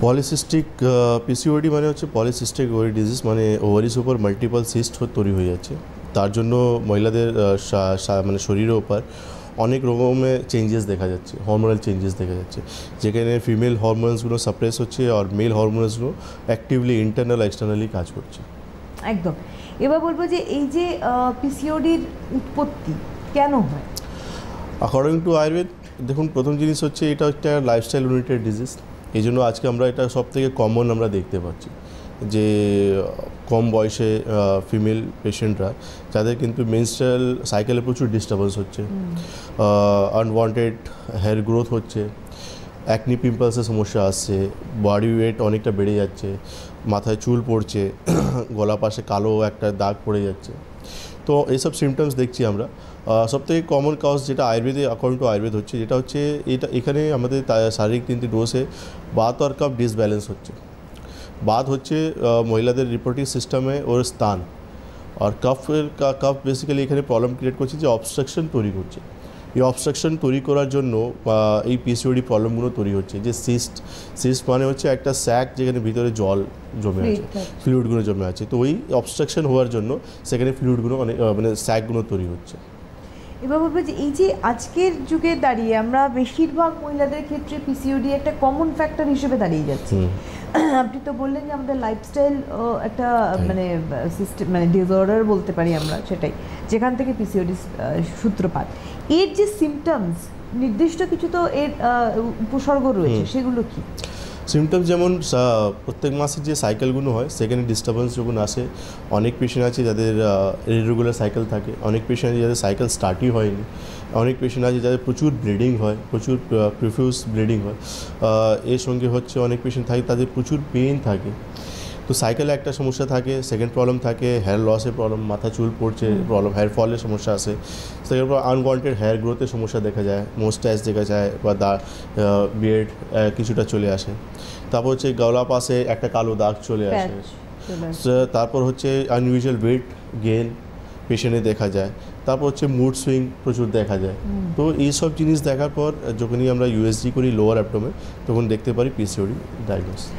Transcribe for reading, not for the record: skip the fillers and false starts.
Polycystic PCOD মানে হচ্ছে polycystic ovary disease, মানে ওভারিস উপর মাল্টিপল সিস্ট তৈরি হয়ে যাচ্ছে। তার জন্য মহিলাদের মানে শরীরের উপর অনেক রকমের চেঞ্জেস দেখা যাচ্ছে, হরমোনাল চেঞ্জেস দেখা যাচ্ছে, যেখানে ফিমেল হরমোনসগুলো সাপ্রেস হচ্ছে আর মেল হরমোনসগুলো অ্যাক্টিভলি ইন্টারনাল এক্সটার্নালি কাজ করছে। একদম। এবার বলবো যে এই যে পিসিওডির উৎপত্তি কেন হয়? অ্যাকর্ডিং টু আয়ুর্বেদ, দেখুন প্রথম জিনিস হচ্ছে এটা একটা লাইফস্টাইল রিলেটেড ডিজিজ। এই জন্য আজকে আমরা এটা সবথেকে কমন আমরা দেখতে পাচ্ছি যে কম বয়সে ফিমেল পেশেন্টরা যাদের কিন্তু মেনস্ট্রুয়াল সাইকেলে প্রচুর ডিস্টার্বেন্স হচ্ছে, আনওয়ান্টেড হেয়ার গ্রোথ হচ্ছে, অ্যাকনি পিম্পলসের সমস্যা আসছে, বডি ওয়েট অনেকটা বেড়ে যাচ্ছে, মাথায় চুল পড়ছে, গলা পাশে কালো একটা দাগ পড়ে যাচ্ছে। তো এইসব সিমটমস দেখছি আমরা। সবথেকে কমন কজ যেটা আয়ুর্বেদে অ্যাকর্ডিং টু আয়ুর্বেদ হচ্ছে, যেটা হচ্ছে এখানে আমাদের শারীরিক তিনটি ডোজে বাত আর কাফ ডিসব্যালেন্স হচ্ছে। বাত হচ্ছে মহিলাদের রিপ্রোডাক্টিভ সিস্টেমে ওর স্থান, আর কাফ বেসিক্যালি এখানে প্রবলেম ক্রিয়েট করছে যে অবস্ট্রাকশন তৈরি করছে। এই অবস্ট্রাকশন তৈরি করার জন্য এই পিসিওডি প্রবলেমগুলো তৈরি হচ্ছে। যে সিস্ট মানে হচ্ছে একটা স্যাক যেখানে ভিতরে জল জমে আছে, ফ্লুইডগুলো জমে আছে। তো ওই অবস্ট্রাকশন হওয়ার জন্য সেখানে ফ্লুইডগুলো মানে স্যাকগুলো তৈরি হচ্ছে। এবার বলবো যে এই যে আজকের যুগে দাঁড়িয়ে আমরা বেশিরভাগ মহিলাদের ক্ষেত্রে পিসিওডি একটা কমন ফ্যাক্টর হিসেবে দাঁড়িয়ে যাচ্ছে। আপনি তো বললেন যে আমাদের লাইফস্টাইল একটা মানে সিস্টেম, মানে ডিসঅর্ডার বলতে পারি আমরা, সেটাই যেখান থেকে পিসিওডি সূত্রপাত। এর যে সিমটমস, নির্দিষ্ট কিছু তো এর উপসর্গ রয়েছে, সেগুলো কি? সিমটমস যেমন প্রত্যেক মাসে যে সাইকেলগুলো হয় সেখানে ডিস্টার্বেন্স যখন আসে। অনেক পেশেন্ট আছে যাদের ইরেগুলার সাইকেল থাকে, অনেক পেশেন্ট আছে যাদের সাইকেল স্টার্টই হয়নি, অনেক পেশেন্ট আছে যাদের প্রচুর ব্লিডিং হয়, প্রচুর প্রফিউজ ব্লিডিং হয়। এর সঙ্গে হচ্ছে অনেক পেশেন্ট থাকে তাদের প্রচুর পেন থাকে। তো সাইকেলে একটা সমস্যা থাকে, সেকেন্ড প্রবলেম থাকে হেয়ার লসের প্রবলেম, মাথা চুল পড়ছে প্রবলেম, হেয়ার ফলের সমস্যা আসে। সেকেন্ড আনওয়ান্টেড হেয়ার গ্রোথের সমস্যা দেখা যায়, মোস্টাইজ দেখা যায় বা বিয়ার্ড কিছুটা চলে আসে। তারপর হচ্ছে গলা পাশে একটা কালো দাগ চলে আসে। তারপর হচ্ছে আনইউজুয়াল ওয়েট গেইন পেশেন্টে দেখা যায়। তারপর হচ্ছে মুড সুইং প্রচুর দেখা যায়। তো এইসব জিনিস দেখার পর যখনই আমরা ইউএসজি করি লোয়ার অ্যাবডোমেন, তখন দেখতে পারি পিসিওডি ডায়াগনোস।